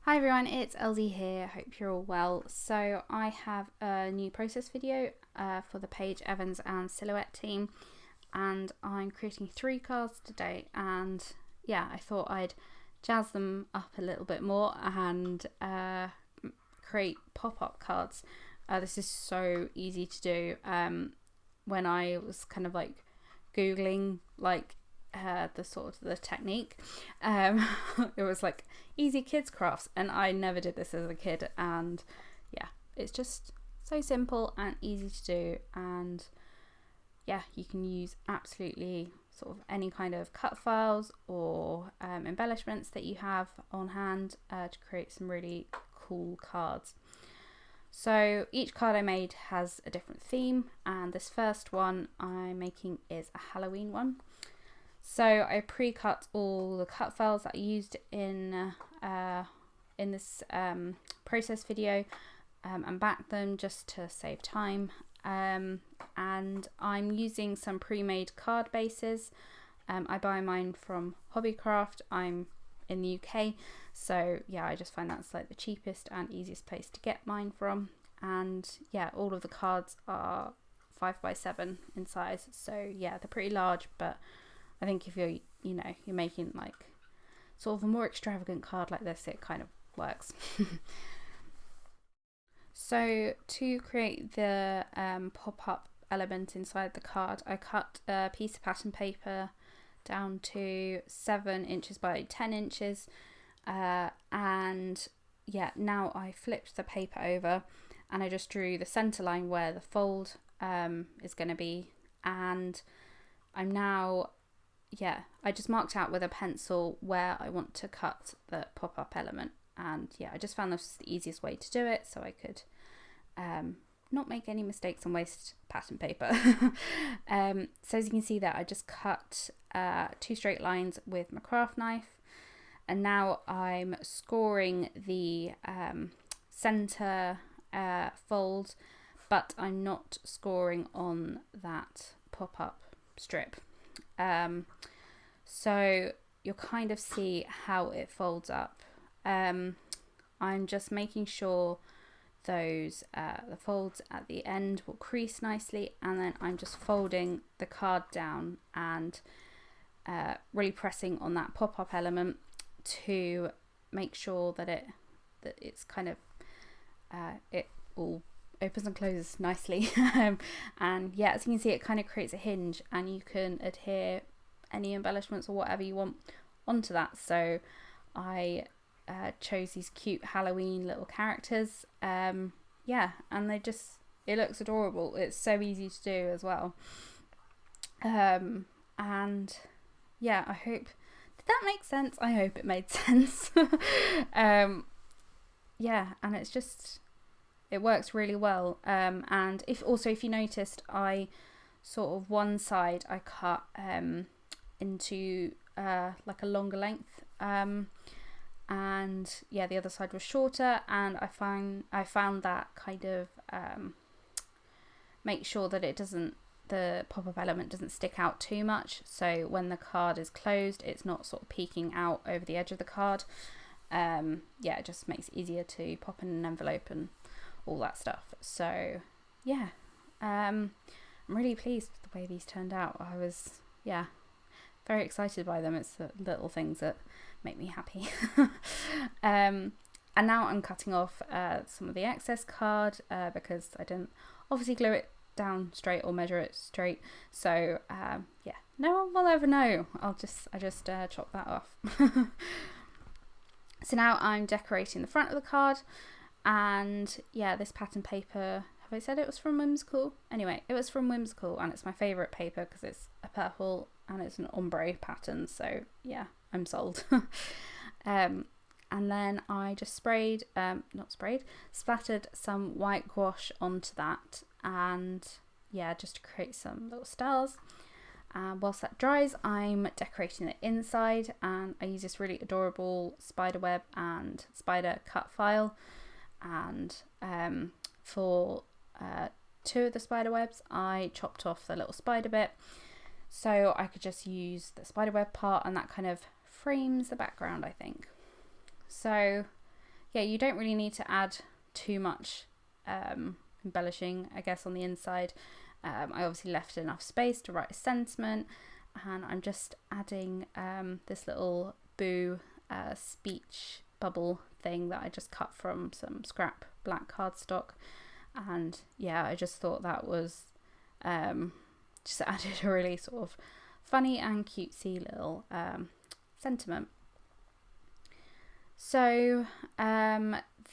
Hi everyone, it's Elsie here. Hope you're all well. So I have a new process video for the Paige Evans and Silhouette team, and I'm creating 3 cards today. And yeah, I thought I'd jazz them up a little bit more and create pop-up cards. This is so easy to do. When I was kind of like googling the technique, it was like easy kids crafts, and I never did this as a kid, and yeah, it's just so simple and easy to do. And yeah, you can use absolutely sort of any kind of cut files or embellishments that you have on hand to create some really cool cards. So each card I made has a different theme, and this first one I'm making is a Halloween one. So I pre-cut all the cut files that I used in this process video and backed them just to save time. And I'm using some pre-made card bases. I buy mine from Hobbycraft. I'm in the UK, so yeah, I just find that's like the cheapest and easiest place to get mine from. And yeah, all of the cards are 5x7 in size, so yeah, they're pretty large, but I think if you're making like sort of a more extravagant card like this, it kind of works. So to create the pop-up element inside the card, I cut a piece of pattern paper down to 7 inches by 10 inches, and yeah, now I flipped the paper over and I just drew the center line where the fold is going to be, and I'm now I just marked out with a pencil where I want to cut the pop-up element. And yeah, I just found this was the easiest way to do it, so I could not make any mistakes and waste pattern paper. So as you can see there, I just cut 2 straight lines with my craft knife, and now I'm scoring the center fold, but I'm not scoring on that pop-up strip. So you'll kind of see how it folds up. I'm just making sure those the folds at the end will crease nicely, and then I'm just folding the card down and really pressing on that pop-up element to make sure that it's kind of it all opens and closes nicely. And yeah, as you can see, it kind of creates a hinge, and you can adhere any embellishments or whatever you want onto that. So I chose these cute Halloween little characters, and it looks adorable. It's so easy to do as well. And yeah, did that make sense? I hope it made sense. Yeah, and it works really well. And if you noticed, I sort of one side I cut into like a longer length, and yeah, the other side was shorter, and I found that kind of make sure that the pop-up element doesn't stick out too much, so when the card is closed, it's not sort of peeking out over the edge of the card. It just makes it easier to pop in an envelope and all that stuff. So yeah, I'm really pleased with the way these turned out. I was very excited by them. It's the little things that make me happy. And now I'm cutting off some of the excess card because I didn't obviously glue it down straight or measure it straight. So no one will ever know. I just chop that off. So now I'm decorating the front of the card, and yeah, this pattern paper, have I said it was from Whimsical? Anyway, it was from Whimsical, and it's my favourite paper because it's a purple and it's an ombre pattern, so yeah, I'm sold. And then I just splattered some white gouache onto that, and yeah, just to create some little stars. Whilst that dries, I'm decorating the inside, and I use this really adorable spider web and spider cut file. And for 2 of the spider webs, I chopped off the little spider bit, so I could just use the spider web part, and that kind of frames the background, I think. So yeah, you don't really need to add too much embellishing, I guess, on the inside. I obviously left enough space to write a sentiment, and I'm just adding this little boo speech bubble thing that I just cut from some scrap black cardstock. And yeah, I just thought that was just added a really sort of funny and cutesy little sentiment. So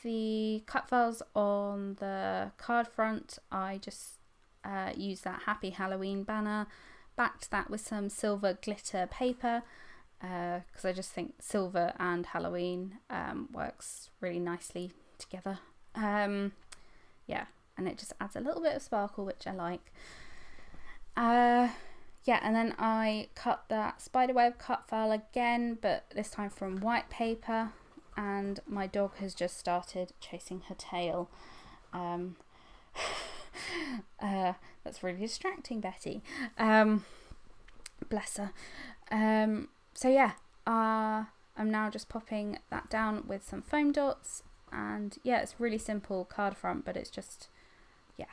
the cut files on the card front, I just used that Happy Halloween banner, backed that with some silver glitter paper, because I just think silver and Halloween works really nicely together. Yeah, and it just adds a little bit of sparkle, which I like. Yeah, and then I cut that spiderweb cut file again, but this time from white paper, and my dog has just started chasing her tail. That's really distracting, Betty. Bless her. So yeah, I'm now just popping that down with some foam dots, and yeah, it's really simple card front, but it's just, yeah,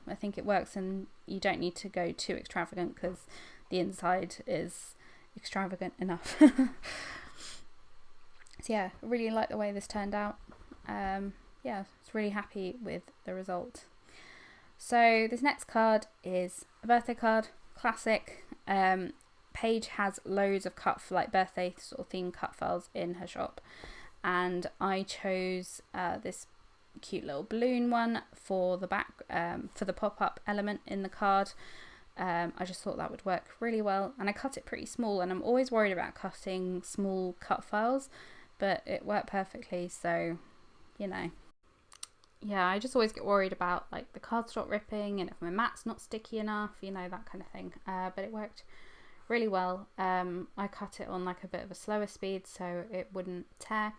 I think it works, and you don't need to go too extravagant because the inside is extravagant enough. So yeah, I really like the way this turned out. Yeah, I was really happy with the result. So this next card is a birthday card, classic. Paige has loads of birthday sort of themed cut files in her shop, and I chose this cute little balloon one for the back, for the pop-up element in the card. I just thought that would work really well, and I cut it pretty small, and I'm always worried about cutting small cut files, but it worked perfectly, so you know. Yeah, I just always get worried about like the cardstock ripping and if my mat's not sticky enough, you know, that kind of thing. But it worked really well. I cut it on like a bit of a slower speed so it wouldn't tear.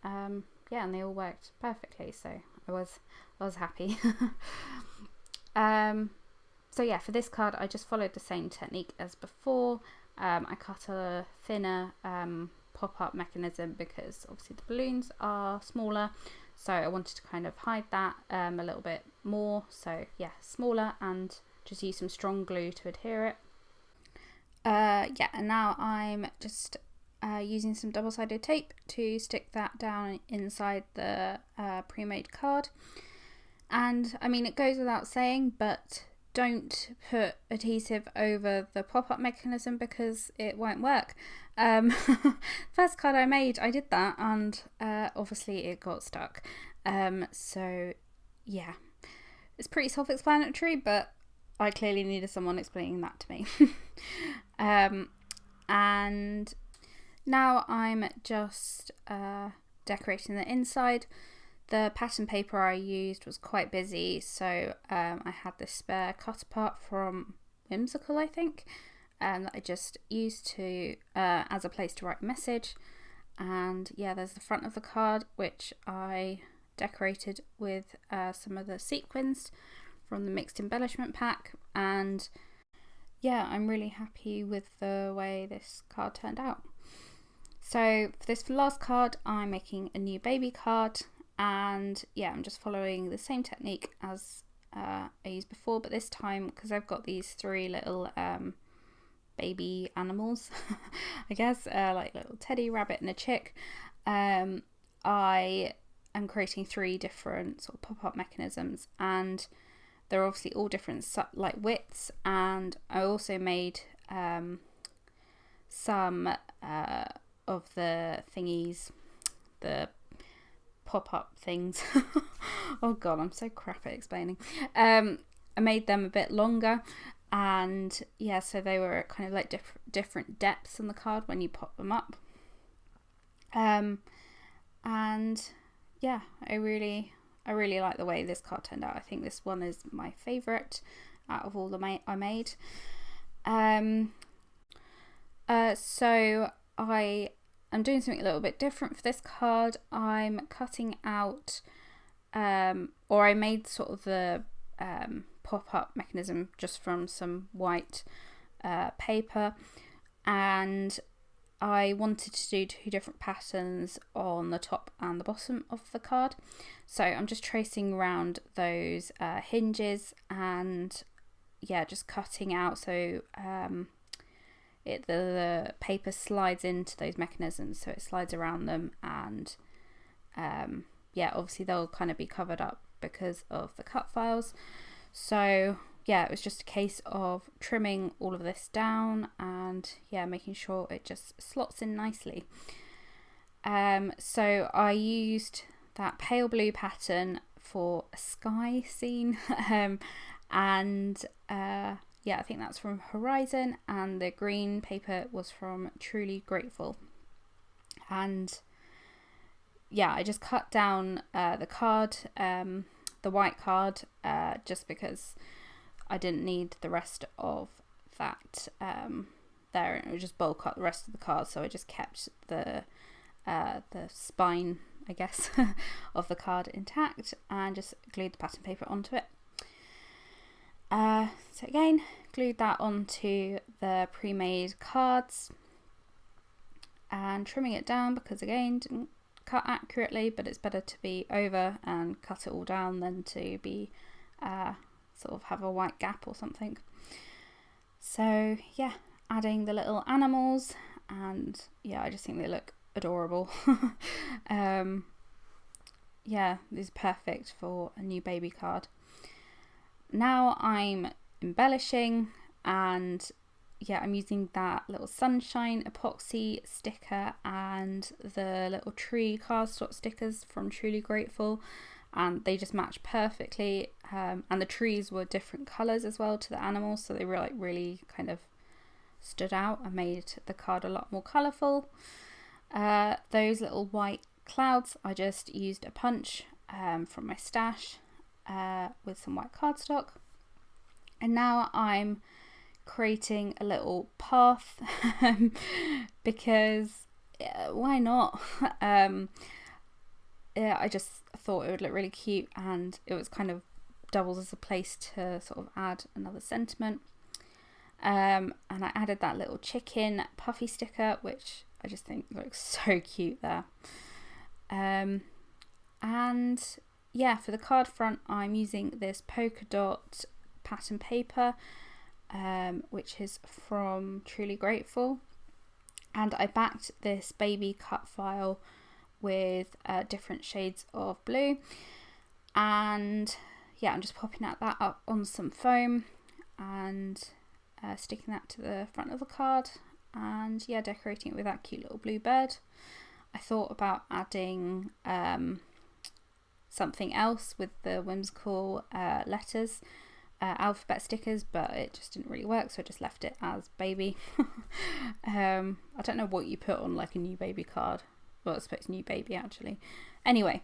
Yeah, and they all worked perfectly, so I was happy. So yeah, for this card I just followed the same technique as before. I cut a thinner pop-up mechanism because obviously the balloons are smaller, so I wanted to kind of hide that a little bit more. So yeah, smaller, and just use some strong glue to adhere it. Yeah, and now I'm just using some double-sided tape to stick that down inside the pre-made card. And I mean, it goes without saying, but don't put adhesive over the pop-up mechanism because it won't work. First card I made, I did that, and obviously it got stuck. So yeah, it's pretty self-explanatory, but I clearly needed someone explaining that to me. And now I'm just decorating the inside. The pattern paper I used was quite busy, so I had this spare cut apart from Whimsical, I think, that I just used to as a place to write a message. And yeah, there's the front of the card, which I decorated with some of the sequins from the mixed embellishment pack. And yeah, I'm really happy with the way this card turned out. So for this last card, I'm making a new baby card, and yeah, I'm just following the same technique as I used before, but this time, because I've got these three little baby animals, I guess, like little teddy, rabbit and a chick, I am creating three different sort of pop-up mechanisms, and they're obviously all different like widths. And I also made some of the thingies, the pop-up things. Oh god, I'm so crap at explaining. I made them a bit longer, and yeah, so they were at kind of like different depths on the card when you pop them up. And yeah, I really like the way this card turned out. I think this one is my favourite out of all the I made. So I'm doing something a little bit different for this card. I'm cutting out, or I made sort of the pop-up mechanism just from some white paper, and I wanted to do 2 different patterns on the top and the bottom of the card. So I'm just tracing around those hinges and yeah, just cutting out so the paper slides into those mechanisms, so it slides around them, and yeah, obviously they'll kind of be covered up because of the cut files. So yeah, it was just a case of trimming all of this down and yeah, making sure it just slots in nicely. So I used that pale blue pattern for a sky scene and yeah, I think that's from Horizon, and the green paper was from Truly Grateful. And yeah, I just cut down the card, the white card, just because I didn't need the rest of that there, and it would just bulk up the rest of the card, so I just kept the spine, I guess, of the card intact and just glued the pattern paper onto it. So again, glued that onto the pre-made cards and trimming it down because again, didn't cut accurately, but it's better to be over and cut it all down than to be sort of have a white gap or something. So yeah, adding the little animals, and yeah, I just think they look adorable. Yeah, this is perfect for a new baby card. Now I'm embellishing, and yeah, I'm using that little sunshine epoxy sticker and the little tree cardstock stickers from Truly Grateful, and they just match perfectly, and the trees were different colours as well to the animals, so they were like really kind of stood out and made the card a lot more colourful. Those little white clouds, I just used a punch from my stash with some white cardstock, and now I'm creating a little path because why not? Yeah, I just thought it would look really cute, and it was kind of doubles as a place to sort of add another sentiment. And I added that little chicken puffy sticker, which I just think looks so cute there. And yeah, for the card front, I'm using this polka dot pattern paper, which is from Truly Grateful, and I backed this baby cut file with different shades of blue, and yeah, I'm just popping that up on some foam and sticking that to the front of the card, and yeah, decorating it with that cute little blue bird. I thought about adding something else with the whimsical letters, alphabet stickers, but it just didn't really work, so I just left it as baby. I don't know what you put on like a new baby card. Well, I suppose it's new baby actually. Anyway,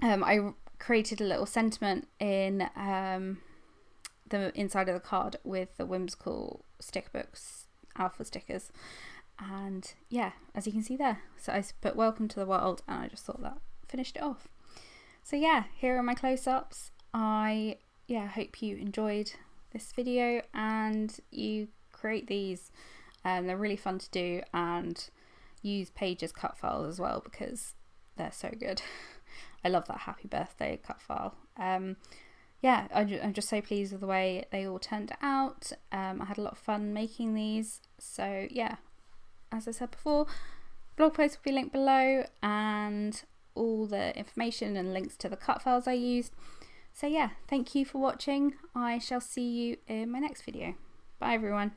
I created a little sentiment in the inside of the card with the whimsical sticker books, alpha stickers, and yeah, as you can see there, so I put welcome to the world, and I just thought that finished it off. So yeah, here are my close-ups. I hope you enjoyed this video and you create these. They're really fun to do, and use Pages cut files as well because they're so good. I love that happy birthday cut file. Yeah, I'm just so pleased with the way they all turned out. I had a lot of fun making these. So yeah, as I said before, blog post will be linked below, and all the information and links to the cut files I used. So yeah, thank you for watching. I shall see you in my next video. Bye everyone.